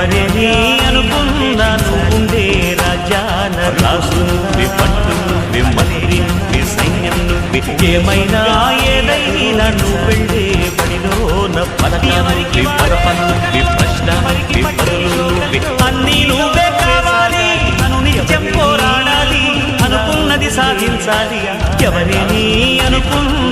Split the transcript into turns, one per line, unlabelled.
ఎవరిని అనుకున్నా నువ్వుండే రాజ్యాల రాసు నువ్వే, పట్టు నువ్వే, మంత్రి నువ్వే, సైన్యం నువ్వే, ఏమైనా ఏదైనా నువ్వు వెళ్ళే బడిలోన పలకవరికి పరప నువ్వే, ప్రశ్న నువ్వే, పరులు నువ్వే, అన్నీ నువ్వే కావాలి. అను నిత్యం పోరాడాలి, అనుకున్నది సాధించాలి. ఎవరిని అనుకున్నా